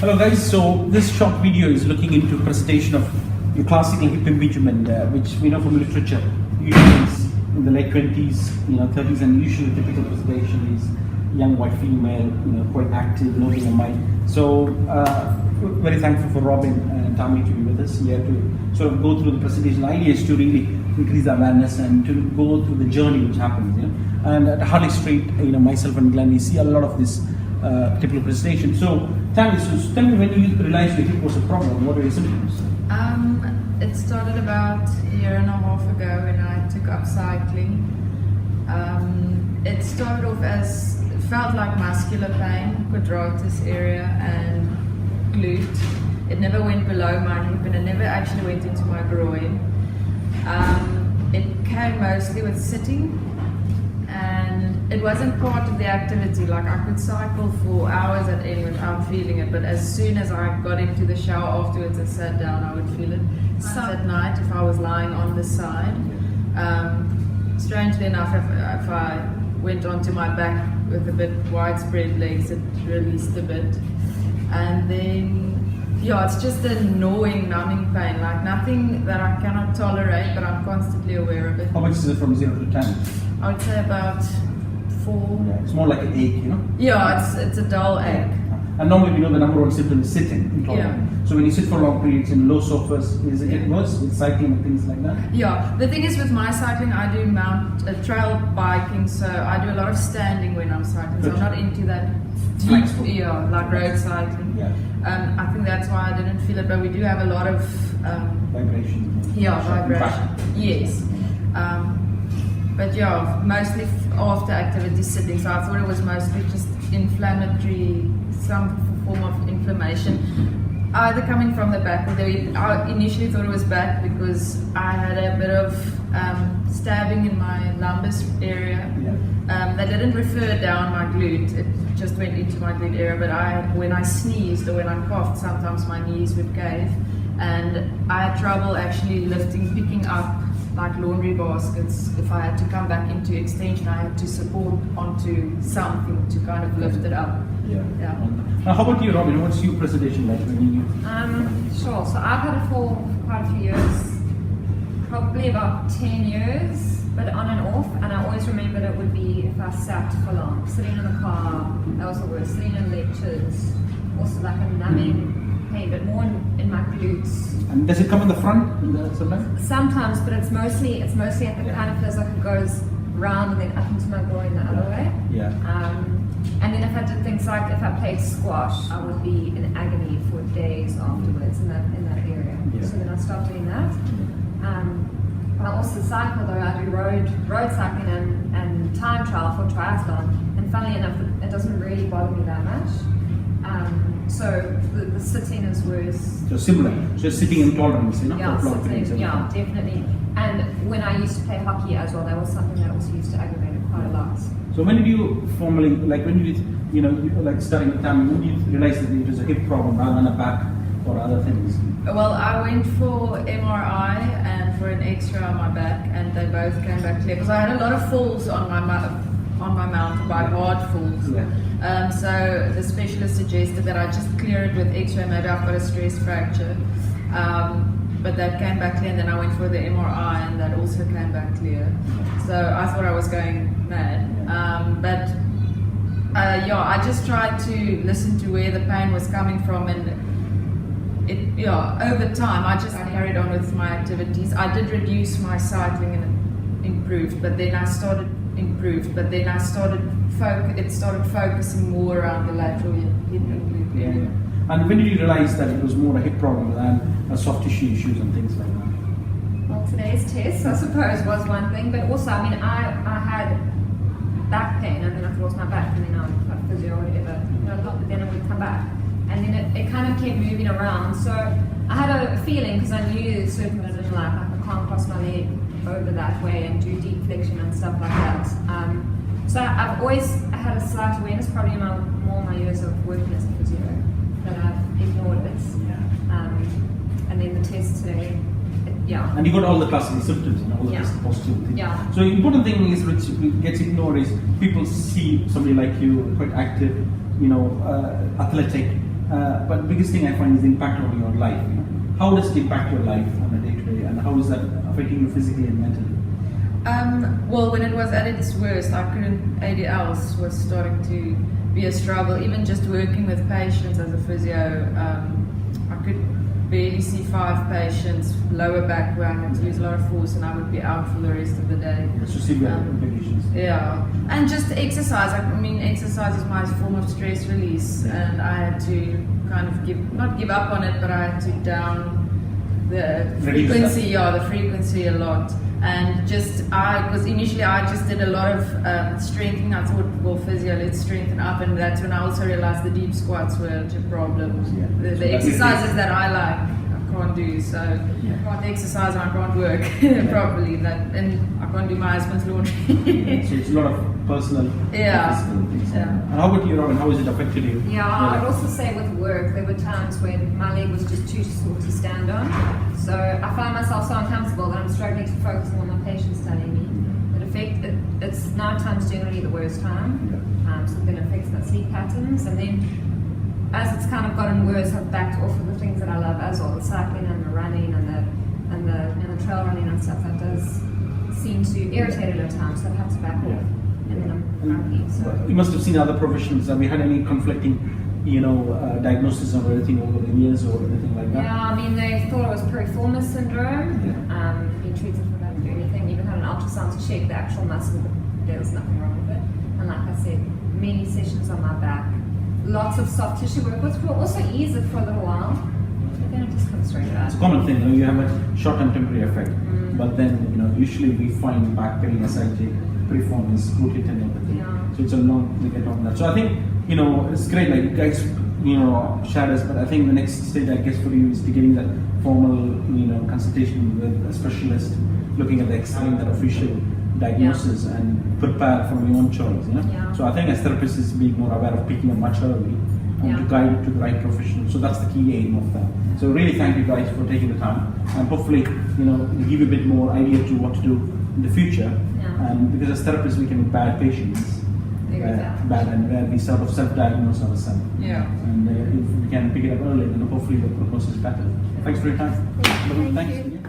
Hello guys, so this short video is looking into presentation of your classical hip impingement, which we know from literature usually is in the late 20s, 30s, and usually the typical presentation is young white female, quite active, loading a mind. So very thankful for Robin and Tammy to be with us here to sort of go through the presentation. The idea is to really increase awareness and to go through the journey which happens. And at Harley Street, myself and Glenn, we see a lot of this particular presentation. So Tammy, tell me, when you realized your hip was a problem, what were your symptoms? It started about a year and a half ago when I took up cycling. It started off as, it felt like muscular pain, quadratus area and glute. It never went below my hip and it never actually went into my groin. It came mostly with sitting, and it wasn't part of the activity. Like, I could cycle for hours at end without feeling it, but as soon as I got into the shower afterwards and sat down, I would feel it. So at night, if I was lying on the side, strangely enough, if I went onto my back with a bit widespread legs, it released a bit. And then, it's just a gnawing, numbing pain, like nothing that I cannot tolerate, but I'm constantly aware of it. How much is it from 0 to 10? I would say about 4. Yeah, it's more like an ache, Yeah, it's a dull ache. And normally we know the number one symptom is sitting. Intolerance. So when you sit for long periods in low sofas, is it get worse with cycling and things like that? Yeah, the thing is with my cycling, I do trail biking, so I do a lot of standing when I'm cycling. So I'm not into that deep, like road cycling. Yeah. I think that's why I didn't feel it, but we do have a lot of vibration. Yeah, vibration. Yes. But mostly after activity sitting, so I thought it was mostly just inflammatory, some form of inflammation, either coming from the back or I initially thought it was back because I had a bit of stabbing in my lumbus area. That didn't refer down my glute, it just went into my glute area, but when I sneezed or when I coughed, sometimes my knees would cave, and I had trouble actually picking up like laundry baskets. If I had to come back into extension, I had to support onto something to kind of lift it up. Yeah. Now, how about you, Robin? What's your presentation like when you? Sure. So I've had it for quite a few years, probably about 10 years, but on and off. And I always remembered it would be if I sat for long, sitting in the car. That was the worst. Sitting in lectures, also like a numbing pain, but more in my glutes. And does it come in the front sometimes? Sometimes, but it's mostly at the kind of feels like it goes round and then up into my groin the other way. Yeah. And then if I did things like if I played squash, I would be in agony for days afterwards in that area. Yeah. So then I stopped doing that. But I also cycle though. I do road cycling and time trial for triathlon. And funnily enough, it doesn't really bother me that much. So the sitting is worse. So similar, just sitting intolerance, Yeah, for long periods. yeah, definitely. And when I used to play hockey as well, that was something that also used to aggravate it quite a lot. So when did you formally, starting with Tammy, when did you realize that it was a hip problem rather than a back or other things? Well, I went for MRI and for an X-ray on my back, and they both came back clear because I had a lot of falls on my mountain bike, hard falls. Yeah. So the specialist suggested that I just clear it with X-ray. Maybe I've got a stress fracture. But that came back clear, and then I went for the MRI, and that also came back clear. So I thought I was going mad. I just tried to listen to where the pain was coming from, and over time I carried on with my activities. I did reduce my cycling and it improved, but then I started focusing more around the lateral hip and glute area. And when did you realize that it was more a hip problem than soft tissue issues and things like that? Well, today's test, I suppose, was one thing, but also, I had back pain, and then I thought it was my back, and then I had physio or whatever, but then it would come back. And then it kind of kept moving around. So I had a feeling, because I knew certain things in life, like I can't cross my leg over that way and do deep flexion and stuff like that. So I've always had a slight awareness, probably in my years of working as a physio, that I've ignored it. And then the test today, And you got all the classical symptoms, all the positive things. Yeah. So the important thing is, which gets ignored, is people see somebody like you, quite active, athletic, But the biggest thing I find is the impact on your life. You know? How does it impact your life on a day-to-day, and how is that affecting you physically and mentally? Well, when it was at its worst, ADLs was starting to be a struggle. Even just working with patients as a physio, I could barely see 5 patients, lower back where I had to use a lot of force, and I would be out for the rest of the day. So severe implications. Yeah, and just exercise. I mean, exercise is my form of stress release, and I had to kind of not give up on it, but I had to down the frequency. Yeah, the frequency a lot. And because initially I just did a lot of strengthening. I thought, well, physio, let's strengthen up, and that's when I also realized the deep squats were a problem. Yeah. The exercises that I like, I can't do. So I can't exercise and I can't work properly. And I can't do my husband's laundry. So it's a lot of personal, physical things. Yeah. And how about you, Robin? How has it affected you? Yeah, I would also say with work, there were times when my leg was just too sore to stand on. So I find myself so uncomfortable that I'm struggling to focus on what my patient's telling me. It's night time's generally the worst time, so it then affects my sleep patterns. And then as it's kind of gotten worse, I've backed off of the things that I love as well, the cycling and the running and the trail running and stuff. That does seem to irritate it at times, so I've had to back off. And then I'm grumpy. So you must have seen other professionals. Have you had any conflicting, diagnosis or anything over the years or anything like that? Yeah, I mean, they thought it was piriformis syndrome. Been treated for that or anything. Even had an ultrasound to check the actual muscle, but there was nothing wrong with it. And like I said, many sessions on my back, lots of soft tissue work, which will also ease it for a little while. But then it just comes straight back. It's a common thing. You have a short-term temporary effect, but then usually we find back pain, SIJ, piriformis, glute tendinopathy. So it's a long weekend on that. So I think it's great. Like you guys, share us, but I think the next stage, I guess, for you is to getting that formal, consultation with a specialist, looking at the X-ray, that official diagnosis, and prepare from your own choice. So I think as therapists is being more aware of picking up much early and to guide it to the right professional. So that's the key aim of that. So really thank you guys for taking the time, and hopefully it'll give you a bit more idea to what to do in the future. And because as therapists we can be bad patients. Bad, and where we sort of self-diagnose ourselves. And if we can pick it up early, then hopefully the prognosis is better. Thanks for your time. Thank you. Thanks.